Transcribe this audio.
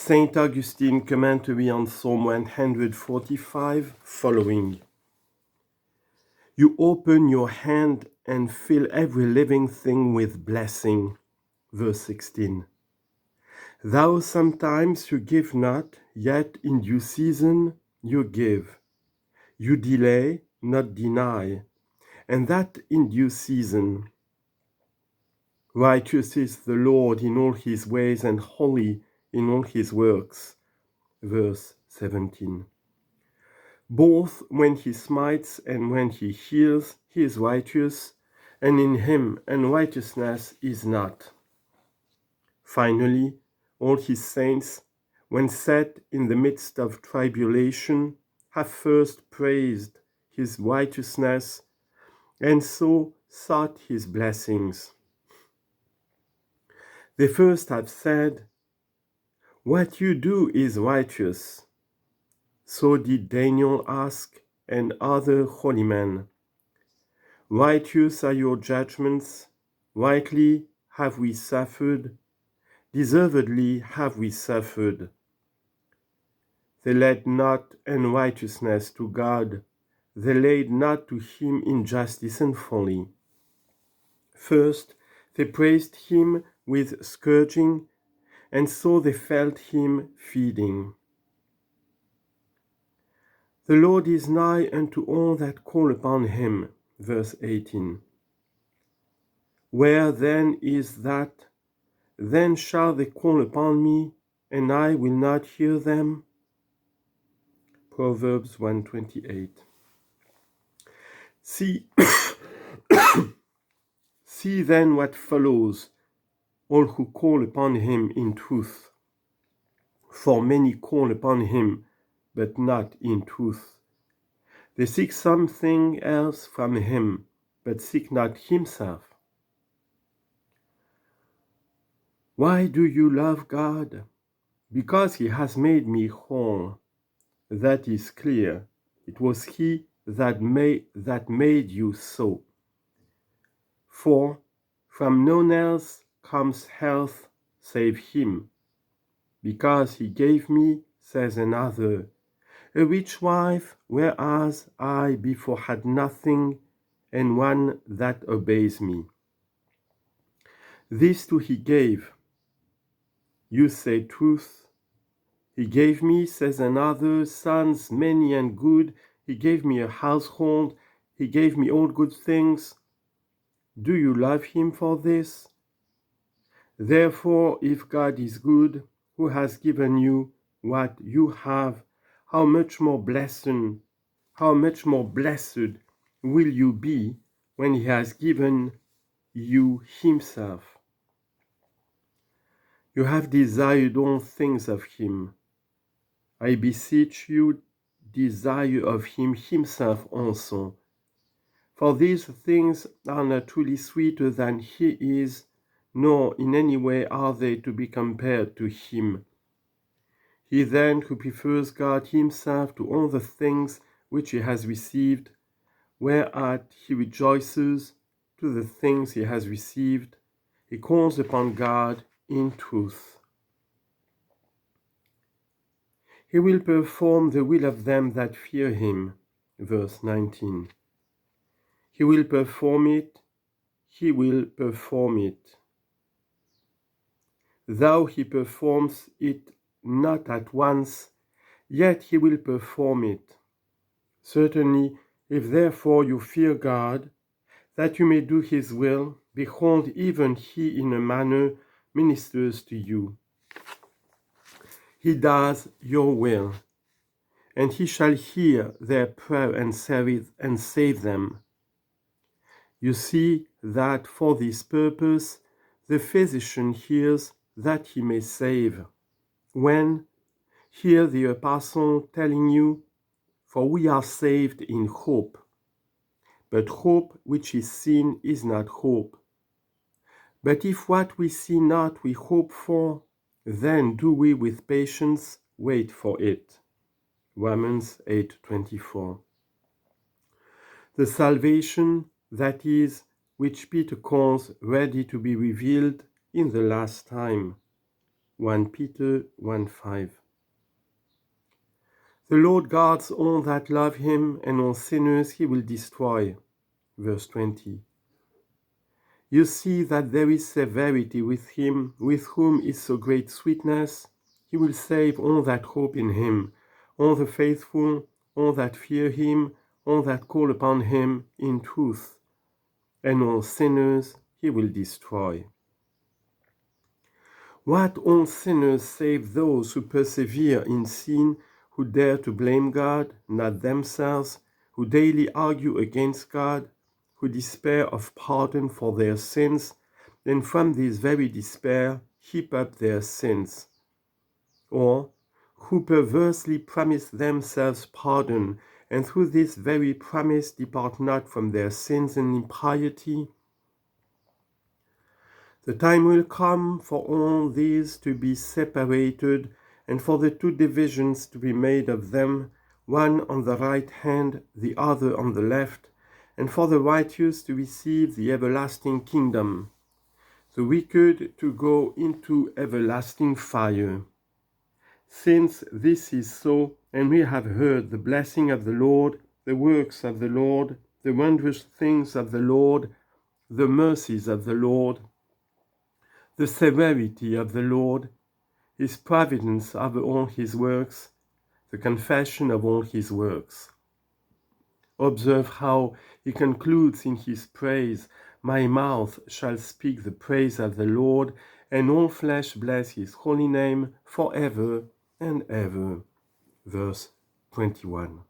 Saint Augustine commentary on Psalm 145 following. You open your hand and fill every living thing with blessing. Verse 16. Thou sometimes you give not, yet in due season you give. You delay, not deny, and that in due season. Righteous is the Lord in all his ways and holy in all his works. Verse 17. Both when he smites and when he heals, he is righteous, and in him unrighteousness is not. Finally, all his saints, when set in the midst of tribulation, have first praised his righteousness, and so sought his blessings. They first have said, "What you do is righteous." So did Daniel ask, and other holy men. Righteous are your judgments, rightly have we suffered, deservedly have we suffered. They led not unrighteousness to God, they laid not to him injustice and folly. First, they praised him with scourging, and so they felt him feeding. The Lord is nigh unto all that call upon him. Verse 18. Where then is that? Then shall they call upon me, and I will not hear them. Proverbs 1:28. See, see then what follows, all who call upon him in truth. For many call upon him, but not in truth. They seek something else from him, but seek not himself. Why do you love God? Because he has made me whole. That is clear. It was he that made you so. For from none else comes health save him. Because he gave me, says another, a rich wife, whereas I before had nothing, and one that obeys me. This too he gave. You say truth. He gave me, says another, sons many and good. He gave me a household. He gave me all good things. Do you love him for this? Therefore, if God is good, who has given you what you have, how much more blessed will you be when he has given you himself? You have desired all things of him. I beseech you, desire of him himself also. For these things are not truly sweeter than he is, nor in any way are they to be compared to him. He then who prefers God himself to all the things which he has received, whereat he rejoices, to the things he has received, he calls upon God in truth. He will perform the will of them that fear him. Verse 19. He will perform it. He will perform it. Though he performs it not at once, yet he will perform it. Certainly, if therefore you fear God, that you may do his will, behold, even he in a manner ministers to you. He does your will, and he shall hear their prayer and save them. You see that for this purpose the physician hears that he may save. When, hear the apostle telling you, for we are saved in hope. But hope which is seen is not hope. But if what we see not we hope for, then do we with patience wait for it. Romans 8:24. The salvation, that is, which Peter calls ready to be revealed in the last time. 1 Peter 1:5. The Lord guards all that love him, and all sinners he will destroy. Verse 20. You see that there is severity with him, with whom is so great sweetness. He will save all that hope in him, all the faithful, all that fear him, all that call upon him in truth. And all sinners he will destroy. What all sinners save those who persevere in sin, who dare to blame God, not themselves, who daily argue against God, who despair of pardon for their sins, and from this very despair heap up their sins. Or who perversely promise themselves pardon, and through this very promise depart not from their sins and impiety. The time will come for all these to be separated, and for the two divisions to be made of them, one on the right hand, the other on the left, and for the righteous to receive the everlasting kingdom, the wicked to go into everlasting fire. Since this is so, and we have heard the blessing of the Lord, the works of the Lord, the wondrous things of the Lord, the mercies of the Lord, the severity of the Lord, his providence over all his works, the confession of all his works. Observe how he concludes in his praise, "My mouth shall speak the praise of the Lord, and all flesh bless his holy name forever and ever." Verse 21.